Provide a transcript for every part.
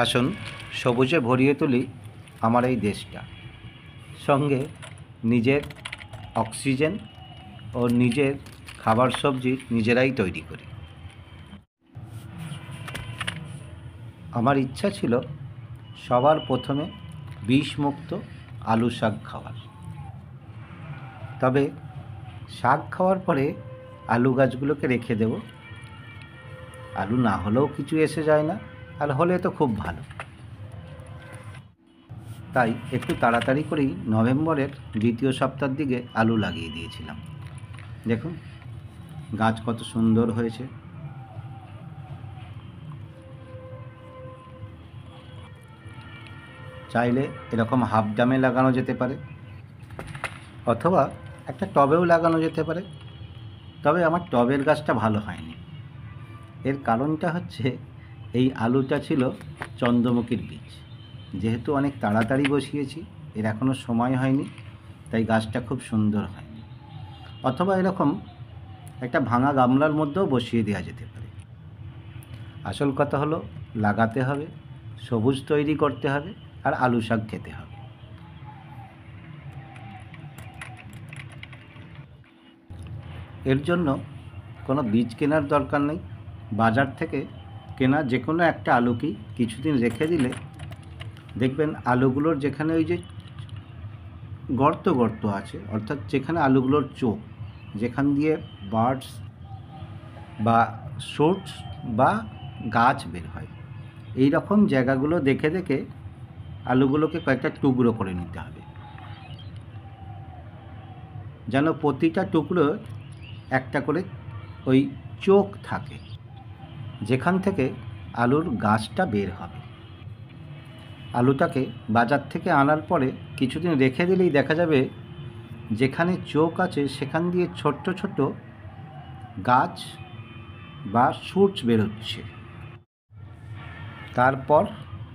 আসুন সবুজে ভরিয়ে তুলি আমার এই দেশটা, সঙ্গে নিজের অক্সিজেন ও নিজের খাবার সবজি নিজেরাই তৈরি করি। আমার ইচ্ছা ছিল সবার প্রথমে বিষমুক্ত আলু শাক খাওয়ার। তবে শাক খাওয়ার পরে আলু গাছগুলোকে রেখে দেব। আলু না হলেও কিছু এসে যায় না, আর হলে তো খুব ভালো। তাই একটু তাড়াতাড়ি করেই নভেম্বরের দ্বিতীয় সপ্তাহের দিকে আলু লাগিয়ে দিয়েছিলাম। দেখুন গাছ কত সুন্দর হয়েছে। চাইলে এরকম হাফ ড্রামে লাগানো যেতে পারে, অথবা একটা টবেও লাগানো যেতে পারে। তবে আমার টবের গাছটা ভালো হয়নি। এর কারণটা হচ্ছে এই আলুটা ছিল চন্দ্রমুখীর বীজ। যেহেতু অনেক তাড়াতাড়ি বসিয়েছি, এর এখনও সময় হয়নি, তাই গাছটা খুব সুন্দর হয়নি। অথবা এরকম একটা ভাঙা গামলার মধ্যেও বসিয়ে দেওয়া যেতে পারে। আসল কথা হলো লাগাতে হবে, সবুজ তৈরি করতে হবে, আর আলু শাক খেতে হবে। এর জন্য কোনো বীজ কেনার দরকার নেই। বাজার থেকে কেনা যে কোনো একটা আলুকেই কিছুদিন রেখে দিলে দেখবেন আলুগুলোর যেখানে ওই যে গর্ত গর্ত আছে, অর্থাৎ যেখানে আলুগুলোর চোখ, যেখান দিয়ে বার্ডস বা শুটস বা গাছ বের হয়, এই রকম জায়গাগুলো দেখে দেখে আলুগুলোকে কয়েকটা টুকরো করে নিতে হবে, যেন প্রতিটা টুকরো একটা করে ওই চোখ থাকে, যেখান থেকে আলুর গাছটা বের হবে। আলুটাকে বাজার থেকে আনার পরে কিছুদিন রেখে দিলেই দেখা যাবে যেখানে চোখ আছে সেখান দিয়ে ছোট্ট ছোট্ট গাছ বা শুটস বেরোচ্ছে। তারপর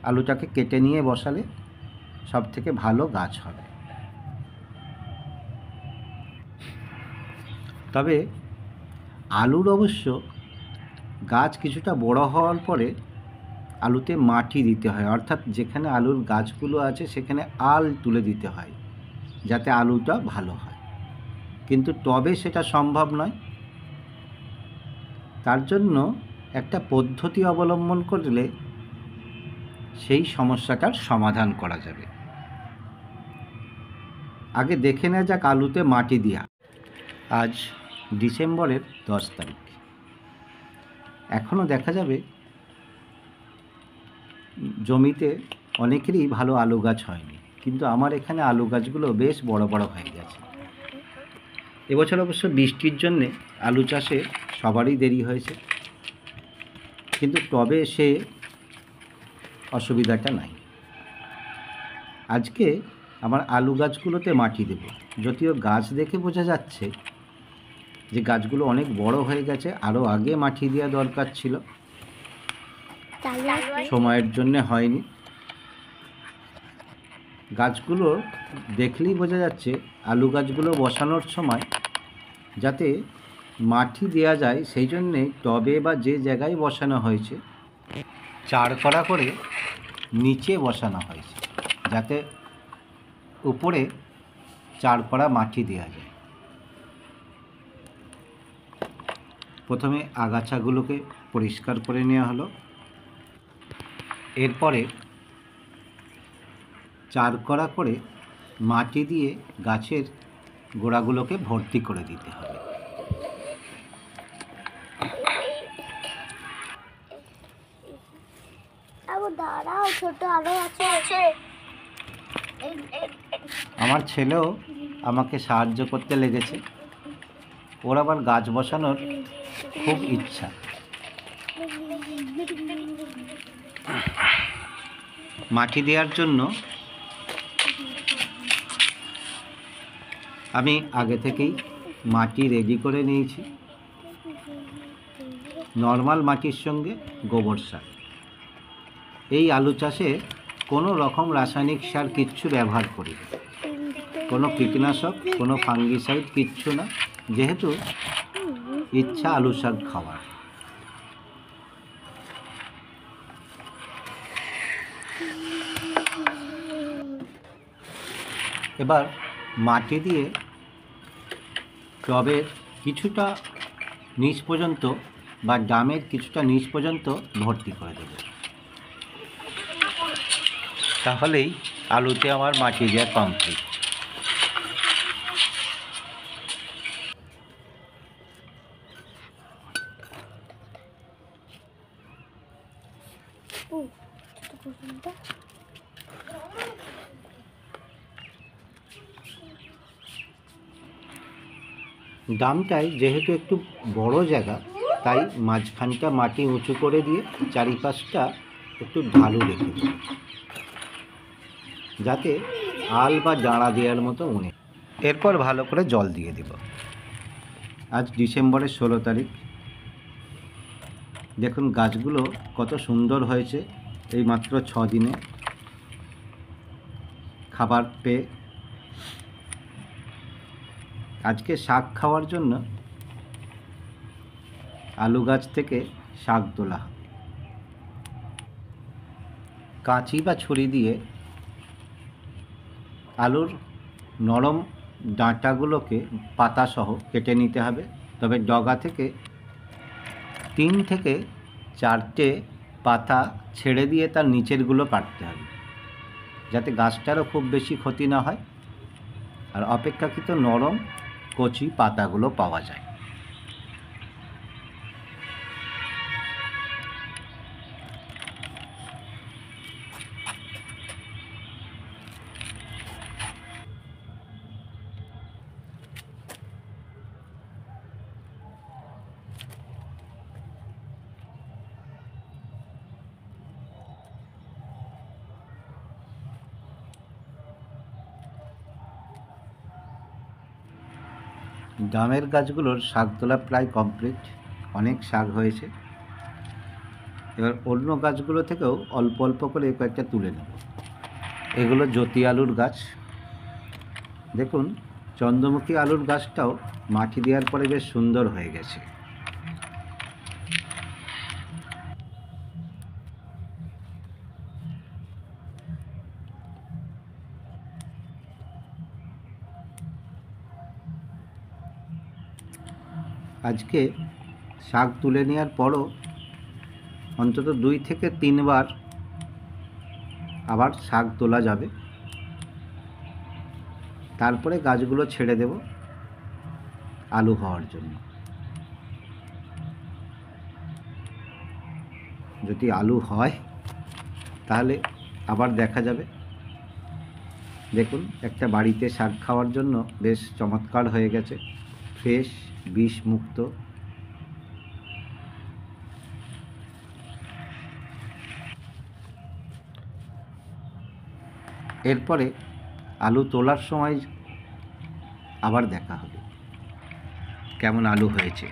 আলুটাকে কেটে নিয়ে বসালে সব থেকে ভালো গাছ হবে। তবে আলুর অবশ্য গাছ কিছুটা বড় হওয়ার পরে আলুতে মাটি দিতে হয়, অর্থাৎ যেখানে আলুর গাছগুলো আছে সেখানে আল তুলে দিতে হয় যাতে আলুটা ভালো হয়। কিন্তু টবে সেটা সম্ভব নয়। তার জন্য একটা পদ্ধতি অবলম্বন করলে সেই সমস্যাটার সমাধান করা যাবে। আগে দেখে নেওয়া যাক আলুতে মাটি দেওয়া। আজ ডিসেম্বরের 10 তারিখ। এখনও দেখা যাবে জমিতে অনেকেরই ভালো আলু গাছ হয়নি, কিন্তু আমার এখানে আলু গাছগুলো বেশ বড় বড় হয়ে গেছে। এবছর অবশ্য বৃষ্টির জন্যে আলু চাষে সবারই দেরি হয়েছে, কিন্তু টবে সে অসুবিধাটা নাই। আজকে আমার আলু গাছগুলোতে মাটি দেব, যদিও গাছ দেখে বোঝা যাচ্ছে যে গাছগুলো অনেক বড় হয়ে গেছে, আরও আগে মাটি দেওয়া দরকার ছিল, সময়ের জন্যে হয়নি। গাছগুলো দেখলেই বোঝা যাচ্ছে আলু গাছগুলো বসানোর সময় যাতে মাটি দেওয়া যায়, সেই জন্যে টবে বা যে জায়গায় বসানো হয়েছে 4 কড়া করে নিচে বসানো হয়েছে, যাতে উপরে 4 কড়া মাটি দেওয়া যায়। প্রথমে আগাছাগুলোকে পরিষ্কার করে নেওয়া হলো, এরপরে 4 কড়া করে মাটি দিয়ে গাছের গোড়াগুলোকে ভর্তি করে দিতে হবে। আমার ছেলেও আমাকে সাহায্য করতে লেগেছে, ওর আবার গাছ বসানোর খুব ইচ্ছা। মাটি দেওয়ার জন্য আমি আগে থেকেই মাটি রেডি করে নিয়েছি। নর্মাল মাটির সঙ্গে গোবর সার। এই আলু চাষে কোনো রকম রাসায়নিক সার কিচ্ছু ব্যবহার করি না, কোনো কীটনাশক, কোনো ফাঙ্গিসাইড কিচ্ছু না, যেহেতু ইচ্ছা আলু শাক খাওয়ার। এবার মাটি দিয়ে টবের কিছুটা নিচ পর্যন্ত বা ড্রামের কিছুটা নিচ পর্যন্ত ভর্তি করে দেব। তাহলেই আলুতে আমার মাটি দেওয়া কমপ্লিট। ড্রামটায় যেহেতু একটু বড় জায়গা, তাই মাঝখানটা মাটি উঁচু করে দিয়ে চারিপাশটা একটু ঢালু রেখে দেব, যাতে আল বা ডাঁড়া দেওয়ার মতো উনে। এরপর ভালো করে জল দিয়ে দেব। আজ ডিসেম্বরের 16 তারিখ। দেখুন গাছগুলো কত সুন্দর হয়েছে এই মাত্র 6 দিনে খাবার পেয়ে। আজকে শাক খাওয়ার জন্য আলু গাছ থেকে শাক তোলা হবে। কাঁচি বা ছুরি দিয়ে আলুর নরম ডাঁটাগুলোকে পাতাসহ কেটে নিতে হবে। তবে ডগা থেকে 3 থেকে 4টে পাতা ছেড়ে দিয়ে তার নিচেরগুলো কাটতে হবে, যাতে গাছটারও খুব বেশি ক্ষতি না হয় আর অপেক্ষাকৃত নরম কচি পাতাগুলো পাওয়া যায়। ডামের গাছগুলোর শাক তোলা প্রায় কমপ্লিট, অনেক শাক হয়েছে। এবার অন্য গাছগুলো থেকেও অল্প অল্প করে কয়েকটা তুলে নেব। এগুলো জ্যোতি আলুর গাছ। দেখুন চন্দ্রমুখী আলুর গাছটাও মাটি দেওয়ার পরে বেশ সুন্দর হয়ে গেছে। আজকে শাক তুলে নেওয়ার পরও অন্তত 2 থেকে 3 বার আবার শাক তোলা যাবে। তারপরে গাছগুলো ছেড়ে দেব আলু হওয়ার জন্য। যদি আলু হয় তাহলে আবার দেখা যাবে। দেখুন একটা বাড়িতে শাক খাওয়ার জন্য বেশ চমৎকার হয়ে গেছে, ফ্রেশ, বিষ মুক্ত। এরপরে আলু তোলার সময় আবার দেখা হবে কেমন আলু হয়েছে।